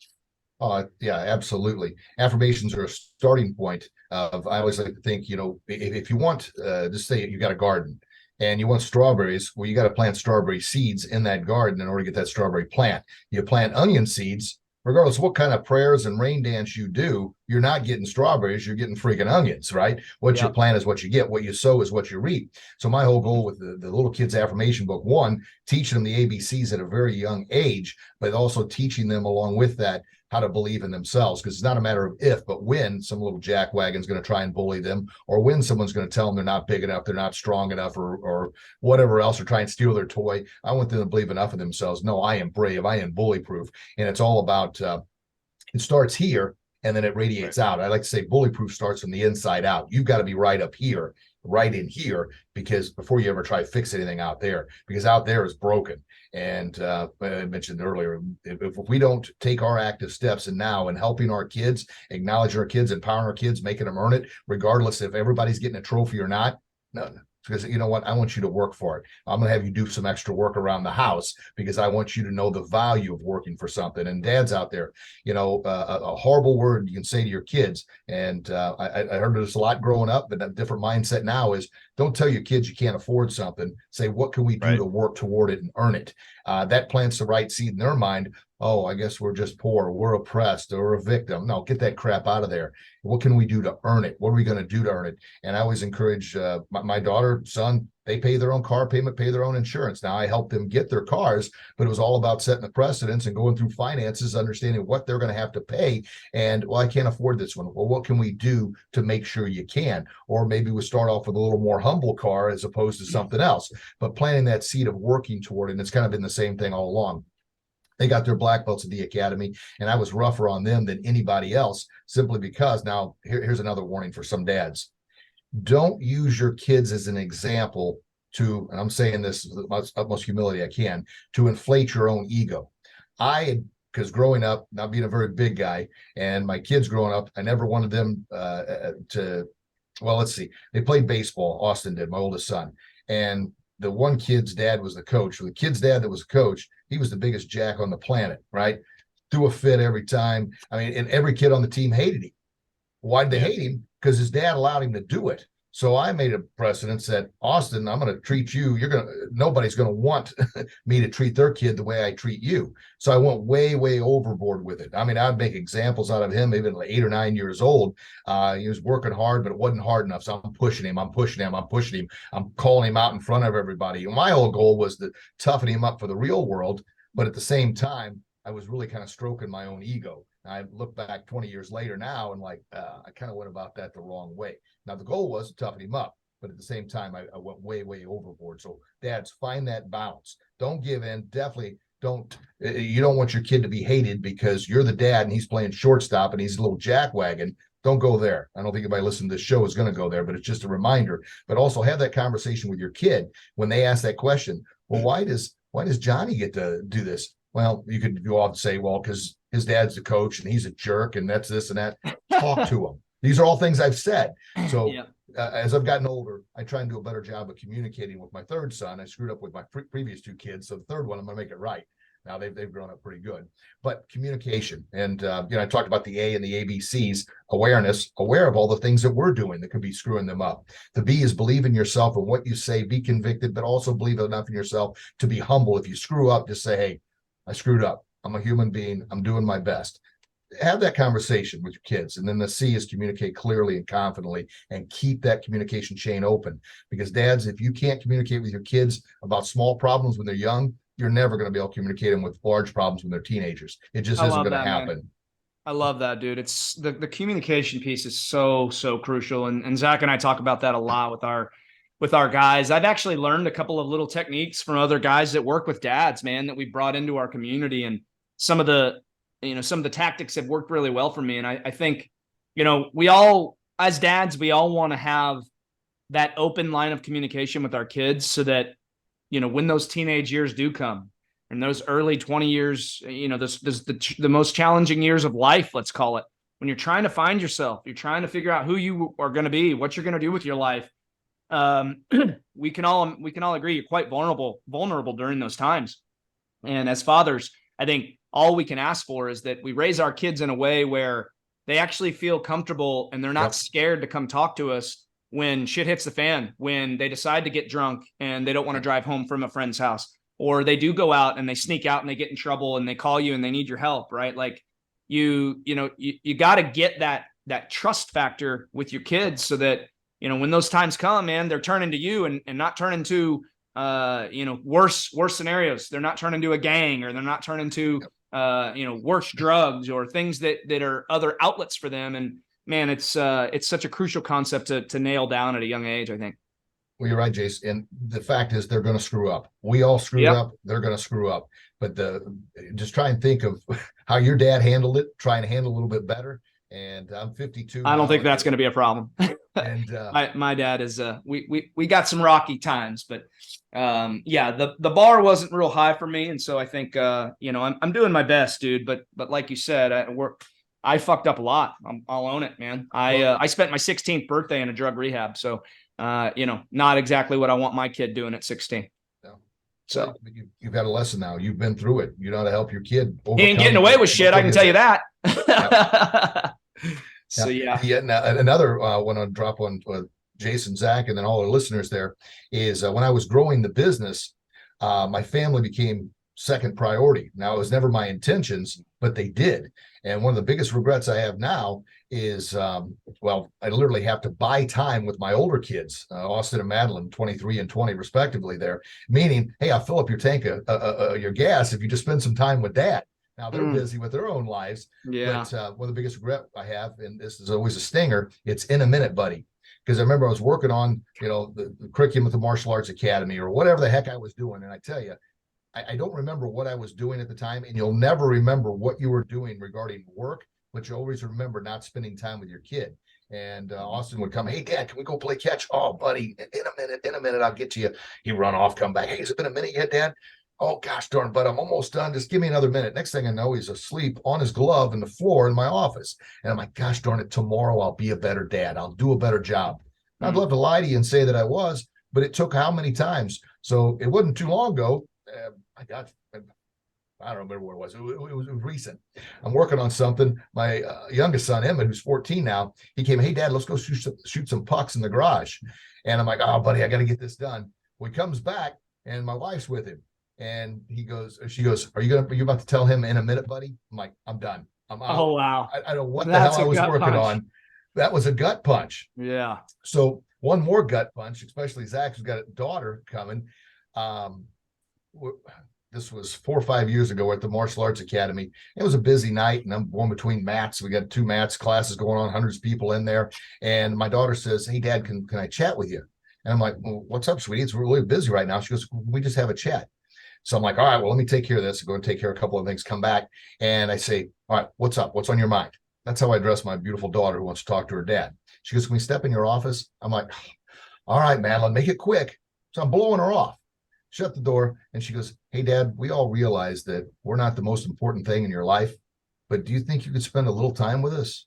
Yeah, absolutely. Affirmations are a starting point of, I always like to think, if you want, just say you got a garden and you want strawberries, well, you got to plant strawberry seeds in that garden in order to get that strawberry plant. You plant onion seeds, regardless of what kind of prayers and rain dance you do, you're not getting strawberries, you're getting freaking onions, right? What you plant is what you get. What you sow is what you reap. So my whole goal with the little kids affirmation book, one, teaching them the ABCs at a very young age, but also teaching them along with that how to believe in themselves, because it's not a matter of if, but when some little jackwagon's going to try and bully them, or when someone's going to tell them they're not big enough, they're not strong enough, or whatever else, or try and steal their toy. I want them to believe enough in themselves. No, I am brave. I am bully proof. And it's all about, it starts here and then it radiates out. I like to say bully proof starts from the inside out. You've got to be right up here, right in here, because before you ever try to fix anything out there, because out there is broken. And I mentioned earlier, if we don't take our active steps and now in helping our kids, acknowledging our kids, empowering our kids, making them earn it, regardless if everybody's getting a trophy or not, no. Because you know what? I want you to work for it. I'm going to have you do some extra work around the house because I want you to know the value of working for something. And dads out there, a horrible word you can say to your kids. And I heard this a lot growing up, but a different mindset now is don't tell your kids you can't afford something. Say, what can we do to work toward it and earn it? That plants the right seed in their mind. Oh, I guess we're just poor, we're oppressed, or a victim. No, get that crap out of there. What can we do to earn it? What are we going to do to earn it? And I always encourage my daughter, son, they pay their own car payment, pay their own insurance. Now I help them get their cars, but it was all about setting the precedents and going through finances, understanding what they're going to have to pay. And, well, I can't afford this one. Well, what can we do to make sure you can? Or maybe we start off with a little more humble car as opposed to something else, but planting that seed of working toward it. And it's kind of been the same thing all along. They got their black belts at the academy, and I was rougher on them than anybody else simply because now here's another warning for some dads. Don't use your kids as an example to, and I'm saying this with the utmost humility I can, to inflate your own ego. Because growing up, not being a very big guy, and my kids growing up, I never wanted them well, let's see. They played baseball. Austin did, my oldest son. And the one kid's dad was the coach. The kid's dad that was a coach, he was the biggest jack on the planet, right? Threw a fit every time. I mean, and every kid on the team hated him. Why did they hate him? Because his dad allowed him to do it. So I made a precedent that, Austin, I'm going to treat you. Nobody's going to want me to treat their kid the way I treat you. So I went way, way overboard with it. I mean, I'd make examples out of him, even like 8 or 9 years old. He was working hard, but it wasn't hard enough. So I'm pushing him. I'm calling him out in front of everybody. And my whole goal was to toughen him up for the real world. But at the same time, I was really kind of stroking my own ego. I look back 20 years later now and I kind of went about that the wrong way. Now, the goal was to toughen him up, but at the same time, I went way, way overboard. So dads, find that balance. Don't give in. Definitely don't. You don't want your kid to be hated because you're the dad and he's playing shortstop and he's a little jackwagon. Don't go there. I don't think anybody listening to this show is going to go there, but it's just a reminder. But also have that conversation with your kid when they ask that question. Well, why does Johnny get to do this? Well, you could go off and say, well, because his dad's the coach and he's a jerk and that's this and that. Talk to him. These are all things I've said. So as I've gotten older, I try and do a better job of communicating with my third son. I screwed up with my previous 2 kids. So the third one, I'm going to make it right. Now they've grown up pretty good, but communication. And, I talked about the A and the ABCs, awareness, aware of all the things that we're doing that could be screwing them up. The B is believe in yourself and what you say, be convicted, but also believe enough in yourself to be humble. If you screw up, just say, hey, I screwed up. I'm a human being. I'm doing my best. Have that conversation with your kids. And then the C is communicate clearly and confidently and keep that communication chain open. Because dads, if you can't communicate with your kids about small problems when they're young, you're never going to be able to communicate them with large problems when they're teenagers. It just I isn't love going to that, happen. man. I love that, dude. It's the communication piece is so crucial. And Zach and I talk about that a lot with our guys. I've actually learned a couple of little techniques from other guys that work with dads, man, that we brought into our community. And some of the tactics have worked really well for me. And I think, we all, as dads, we all want to have that open line of communication with our kids so that, when those teenage years do come, and those early 20 years, this the most challenging years of life, let's call it, when you're trying to find yourself, you're trying to figure out who you are going to be, what you're going to do with your life. We can all agree you're quite vulnerable during those times. And as fathers, I think all we can ask for is that we raise our kids in a way where they actually feel comfortable and they're not scared to come talk to us when shit hits the fan, when they decide to get drunk and they don't want to drive home from a friend's house. Or they do go out and they sneak out and they get in trouble and they call you and they need your help, right? Like you got to get that trust factor with your kids so that, when those times come, man, they're turning to you and not turning to, worse scenarios. They're not turning to a gang, or they're not turning to, worse drugs or things that are other outlets for them. And man, it's such a crucial concept to nail down at a young age, I think. Well, you're right, Jace. And the fact is, they're going to screw up. We all screwed up. They're going to screw up. But just try and think of how your dad handled it. Try and handle a little bit better. And I'm 52. I don't think that's going to be a problem. And my dad is. We got some rocky times, but the bar wasn't real high for me, and so I think I'm doing my best, dude. But like you said, I fucked up a lot. I'll own it, man. I spent my 16th birthday in a drug rehab, so. Not exactly what I want my kid doing at 16. No. So you've had a lesson now. You've been through it. You know how to help your kid. He ain't getting away with shit. I can tell you that. So Now, another one I'll drop on Jason, Zach, and then all our listeners there is when I was growing the business, my family became second priority. Now, it was never my intentions, but they did. And one of the biggest regrets I have now is, I literally have to buy time with my older kids, Austin and Madeline, 23 and 20 respectively there, meaning, hey, I'll fill up your tank of your gas if you just spend some time with dad. Now, they're busy with their own lives. Yeah. But one of the biggest regret I have, and this is always a stinger, it's in a minute, buddy. Because I remember I was working on, the curriculum at the Martial Arts Academy or whatever the heck I was doing. And I tell you, I don't remember what I was doing at the time, and you'll never remember what you were doing regarding work, but you always remember not spending time with your kid. And Austin would come, hey, Dad, can we go play catch? Oh, buddy, in a minute, I'll get to you. He'd run off, come back. Hey, has it been a minute yet, Dad? Oh, gosh darn, but I'm almost done. Just give me another minute. Next thing I know, he's asleep on his glove in the floor in my office. And I'm like, gosh darn it, tomorrow I'll be a better dad. I'll do a better job. I'd love to lie to you and say that I was, but it took how many times? So it wasn't too long ago. I don't remember what it was. It was recent. I'm working on something. My youngest son, Emmett, who's 14 now, he came, hey, Dad, let's go shoot some pucks in the garage. And I'm like, oh, buddy, I got to get this done. Well, he comes back, and my wife's with him. And she goes, are you about to tell him in a minute, buddy? I'm like, I'm done. I'm out. Oh, wow. I don't know what the hell I was working on. That was a gut punch. Yeah. So one more gut punch, especially Zach, who's got a daughter coming. This was 4 or 5 years ago at the Martial Arts Academy. It was a busy night, and I'm going between mats. We got 2 mats classes going on, hundreds of people in there. And my daughter says, hey, Dad, can I chat with you? And I'm like, well, what's up, sweetie? It's really busy right now. She goes, we just have a chat. So I'm like, all right, well, let me take care of this. Go and take care of a couple of things, come back. And I say, all right, what's up? What's on your mind? That's how I address my beautiful daughter who wants to talk to her dad. She goes, can we step in your office? I'm like, all right, Madeline, make it quick. So I'm blowing her off. Shut the door. And she goes, hey, Dad, we all realize that we're not the most important thing in your life, but do you think you could spend a little time with us?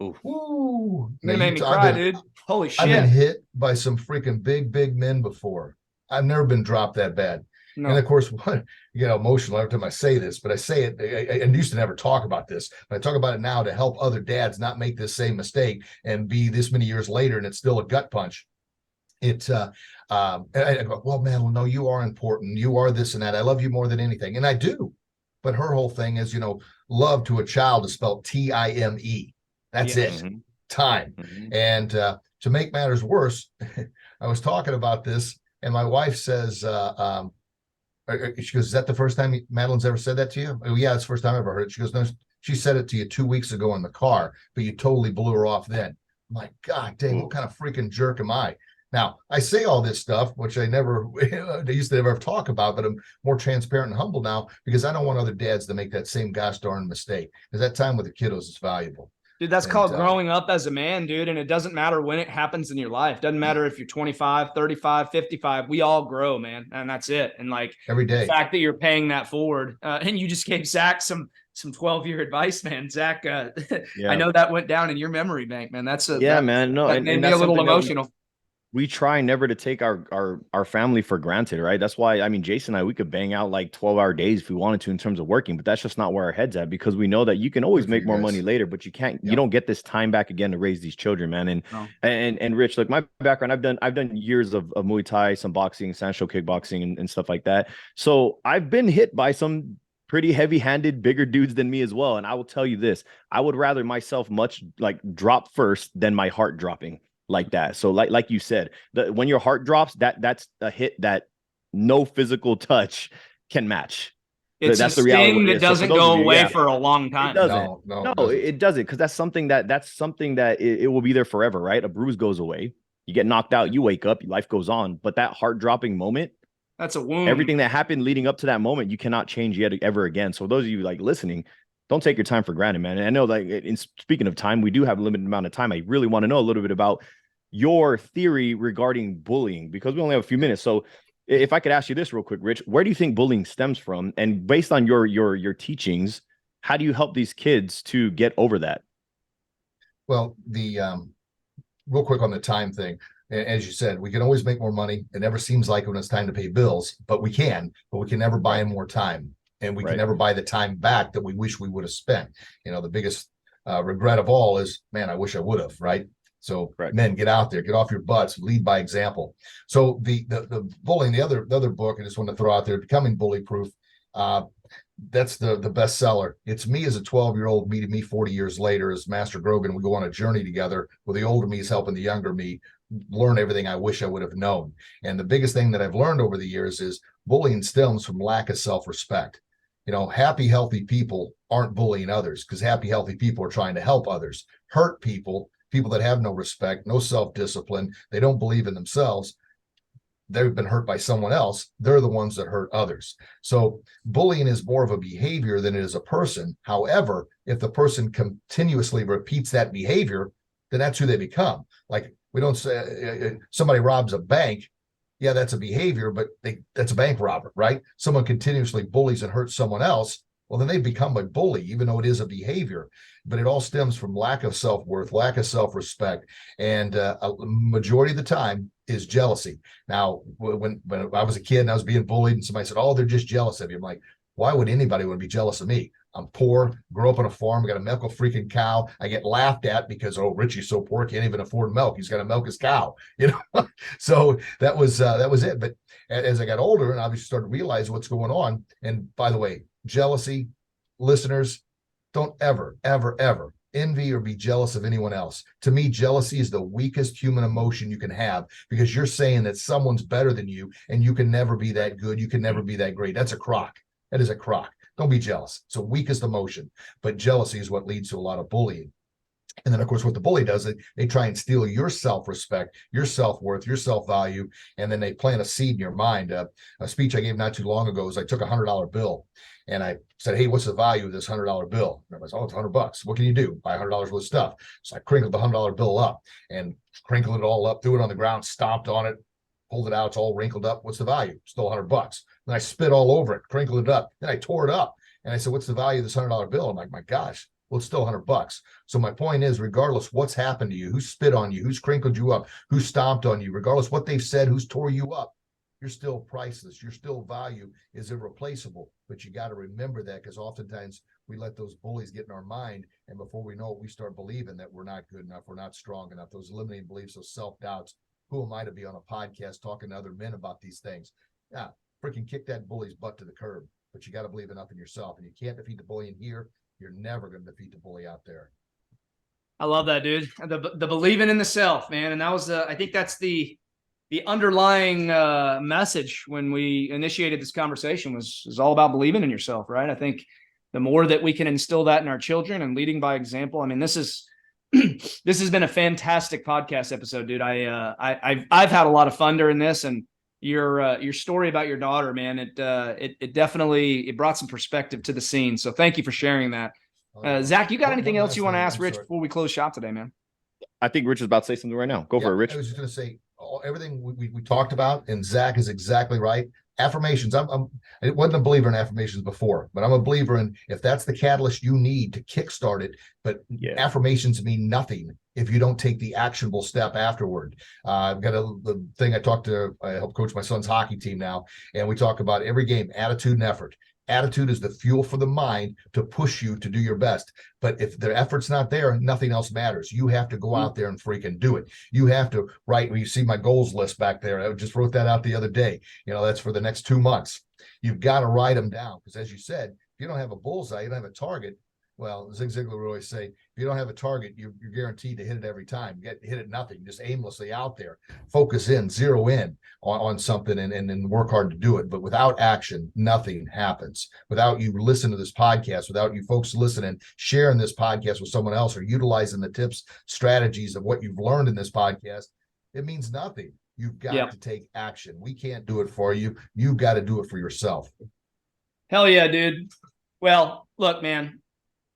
Ooh. That made me cry, dude. Holy shit. I've been hit by some freaking big men before. I've never been dropped that bad. No. And of course, I get emotional every time I say this, but I say it, and used to never talk about this, but I talk about it now to help other dads not make this same mistake and be this many years later and it's still a gut punch. It's and I go, well, man, well, no, you are important. You are this and that. I love you more than anything. And I do. But her whole thing is, love to a child is spelled T-I-M-E. That's it. Mm-hmm. Time. Mm-hmm. And to make matters worse, I was talking about this and my wife says, She goes, is that the first time Madeline's ever said that to you? Oh, yeah, it's the first time I ever heard it. She goes, no, she said it to you 2 weeks ago in the car, but you totally blew her off then. I'm like, God dang, what kind of freaking jerk am I? Now, I say all this stuff, which I never, they used to never talk about, but I'm more transparent and humble now because I don't want other dads to make that same gosh darn mistake. Because that time with the kiddos is valuable. Dude, that's called growing up as a man, dude. And it doesn't matter when it happens in your life. Doesn't matter if you're 25, 35, 55. We all grow, man. And that's it. And like every day, the fact that you're paying that forward, and you just gave Zach some 12-year advice, man. Zach, yeah. I know that went down in your memory bank, man. That's man. No, that made me a little emotional. We try never to take our family for granted, right? That's why, I mean, Jason and I, we could bang out like 12-hour days if we wanted to in terms of working, but that's just not where our head's at, because we know that you can always make more money later, but you can't, you don't get this time back again to raise these children, man. And Rich, look, my background, I've done years of Muay Thai, some boxing, Sancho kickboxing and stuff like that. So I've been hit by some pretty heavy-handed, bigger dudes than me as well. And I will tell you this, I would rather myself much like drop first than my heart dropping like that. So like you said, when your heart drops, that's a hit that no physical touch can match. It's that's the reality that doesn't go away for a long time. It doesn't. No, it doesn't, because that's something that it will be there forever, right? A bruise goes away, you get knocked out, you wake up, life goes on. But that heart dropping moment, that's a wound. Everything that happened leading up to that moment, you cannot change yet ever again. So those of you like listening, don't take your time for granted, man. And I know, like, speaking of time, we do have a limited amount of time. I really want to know a little bit about your theory regarding bullying, because we only have a few minutes. So if I could ask you this real quick, Rich, where do you think bullying stems from? And based on your teachings, how do you help these kids to get over that? Well, the real quick on the time thing, as you said, we can always make more money. It never seems like when it's time to pay bills, but we can never buy more time. And we can never buy the time back that we wish we would have spent. You know, the biggest regret of all is, man, I wish I would have, right? So men, get out there, get off your butts, lead by example. So the bullying, the other book I just want to throw out there, Becoming Bully Proof, that's the bestseller. It's me as a 12-year-old meeting me 40 years later as Master Grogan. We go on a journey together where the older me is helping the younger me learn everything I wish I would have known. And the biggest thing that I've learned over the years is bullying stems from lack of self-respect. You know, happy, healthy people aren't bullying others because happy, healthy people are trying to help others. Hurt people that have no respect, no self-discipline, they don't believe in themselves, they've been hurt by someone else, they're the ones that hurt others. So bullying is more of a behavior than it is a person. However, if the person continuously repeats that behavior, then that's who they become. Like, we don't say somebody robs a bank, yeah, that's a behavior, but that's a bank robber, right? Someone continuously bullies and hurts someone else, well, then they become a bully, even though it is a behavior. But it all stems from lack of self-worth, lack of self-respect, and a majority of the time is jealousy. Now, when I was a kid and I was being bullied and somebody said, oh, they're just jealous of you, I'm like, why would anybody want to be jealous of me? I'm poor, grew up on a farm, I got to milk a freaking cow. I get laughed at because, oh, Richie's so poor, can't even afford milk. He's got to milk his cow, you know? So that was it. But as I got older and obviously started to realize what's going on, and by the way, jealousy, listeners, don't ever, ever, ever envy or be jealous of anyone else. To me, jealousy is the weakest human emotion you can have, because you're saying that someone's better than you and you can never be that good. You can never be that great. That's a crock. That is a crock. Don't be jealous. It's the weakest emotion, but jealousy is what leads to a lot of bullying. And then, of course, what the bully does, they try and steal your self-respect, your self-worth, your self-value, and then they plant a seed in your mind. A speech I gave not too long ago is I took a $100 bill and I said, hey, what's the value of this $100 bill? And everybody said, oh, it's $100. What can you do? Buy $100 worth of stuff. So I crinkled the $100 bill up and crinkled it all up, threw it on the ground, stomped on it, pulled it out. It's all wrinkled up. What's the value? Still $100. Then I spit all over it, crinkled it up. Then I tore it up. And I said, what's the value of this $100 bill? I'm like, my gosh, well, it's still $100. So my point is, regardless what's happened to you, who spit on you, who's crinkled you up, who stomped on you, regardless what they've said, who's tore you up, you're still priceless. Your still value is irreplaceable. But you got to remember that, because oftentimes we let those bullies get in our mind, and before we know it, we start believing that we're not good enough, we're not strong enough. Those limiting beliefs, those self-doubts. Who am I to be on a podcast talking to other men about these things? Yeah, freaking kick that bully's butt to the curb. But you got to believe enough in yourself, and you can't defeat the bully in here. You're never going to defeat the bully out there. I love that, dude. The believing in the self, man. And that was I think that's the the underlying message when we initiated this conversation was all about believing in yourself, right? I think the more that we can instill that in our children and leading by example. I mean, this has been a fantastic podcast episode, dude. I've had a lot of fun during this, and your story about your daughter, man, it definitely brought some perspective to the scene. So thank you for sharing that. Zach, you got anything else you want to ask Rich before we close shop today, man? I think Rich is about to say something right now. Go for it, Rich. I was just going to say everything we talked about, and Zach is exactly right. Affirmations. I wasn't a believer in affirmations before, but I'm a believer in if that's the catalyst you need to kickstart it. But affirmations mean nothing if you don't take the actionable step afterward. I've got the thing I help coach my son's hockey team now, and we talk about every game, attitude and effort. Attitude is the fuel for the mind to push you to do your best. But if the effort's not there, nothing else matters. You have to go out there and freaking do it. You have to write. You see my goals list back there. I just wrote that out the other day. That's for the next 2 months. You've got to write them down because, as you said, if you don't have a bullseye, you don't have a target. Well, Zig Ziglar would always say, if you don't have a target, you're guaranteed to hit it every time. You hit it nothing, just aimlessly out there. Focus in, zero in on something and work hard to do it. But without action, nothing happens. Without you listen to this podcast, without you folks listening, sharing this podcast with someone else or utilizing the tips, strategies of what you've learned in this podcast, it means nothing. You've got to take action. We can't do it for you. You've got to do it for yourself. Hell yeah, dude. Well, look, man.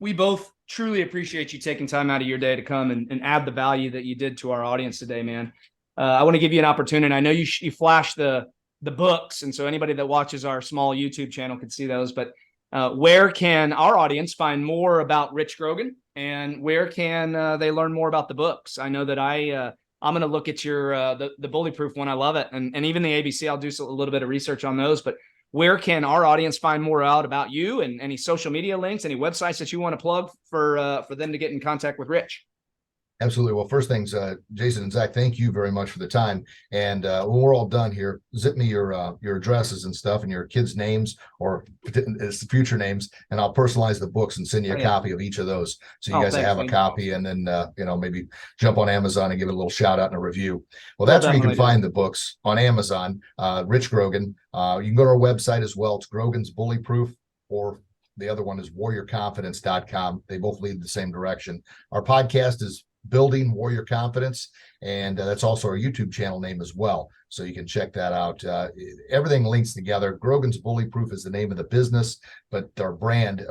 We both truly appreciate you taking time out of your day to come and add the value that you did to our audience today, man. I want to give you an opportunity. I know you flashed the books, and so anybody that watches our small YouTube channel can see those. But where can our audience find more about Rich Grogan, and where can they learn more about the books? I know that I'm going to look at your the Bully Proof one. I love it, and even the ABC. I'll do a little bit of research on those, but. Where can our audience find more out about you and any social media links, any websites that you want to plug for them to get in contact with Rich? Absolutely. Well, first things, Jason and Zach, thank you very much for the time. And when we're all done here, zip me your addresses and stuff and your kids' names or future names, and I'll personalize the books and send you a copy of each of those. So you guys have a copy, and then maybe jump on Amazon and give it a little shout out and a review. Well, that's where you can find the books on Amazon. Rich Grogan. You can go to our website as well. It's Grogan's Bully Proof, or the other one is warriorconfidence.com. They both lead the same direction. Our podcast is Building Warrior Confidence, and that's also our YouTube channel name as well, so you can check that out. Everything links together. Grogan's Bully Proof is the name of the business, but our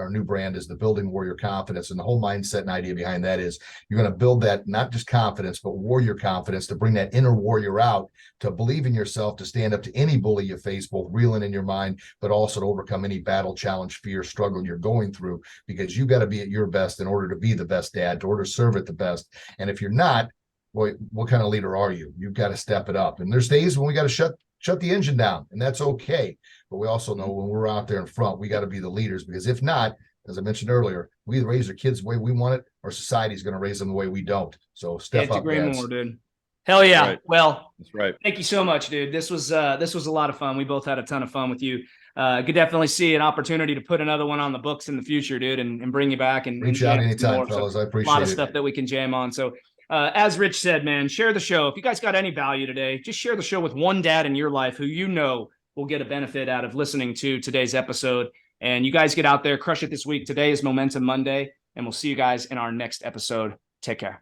new brand is the Building Warrior Confidence, and the whole mindset and idea behind that is you're going to build that, not just confidence, but warrior confidence, to bring that inner warrior out, to believe in yourself, to stand up to any bully you face, both real and in your mind, but also to overcome any battle, challenge, fear, struggle you're going through, because you got to be at your best in order to be the best dad, in order to serve it the best. And if you're not, boy, what kind of leader are you? You've got to step it up. And there's days when we got to shut the engine down, and that's okay. But we also know when we're out there in front, we got to be the leaders, because if not, as I mentioned earlier, we raise our kids the way we want it, or society's going to raise them the way we don't. So step up, guys. More, dude. Hell yeah. Right. Well, that's right. Thank you so much, dude. This was a lot of fun. We both had a ton of fun with you. Could definitely see an opportunity to put another one on the books in the future, dude, and bring you back and reach out anytime, fellas. I appreciate it. A lot of stuff that we can jam on. So as Rich said, man, share the show. If you guys got any value today, just share the show with one dad in your life who you know will get a benefit out of listening to today's episode. And you guys get out there, crush it this week. Today is Momentum Monday, and we'll see you guys in our next episode. Take care.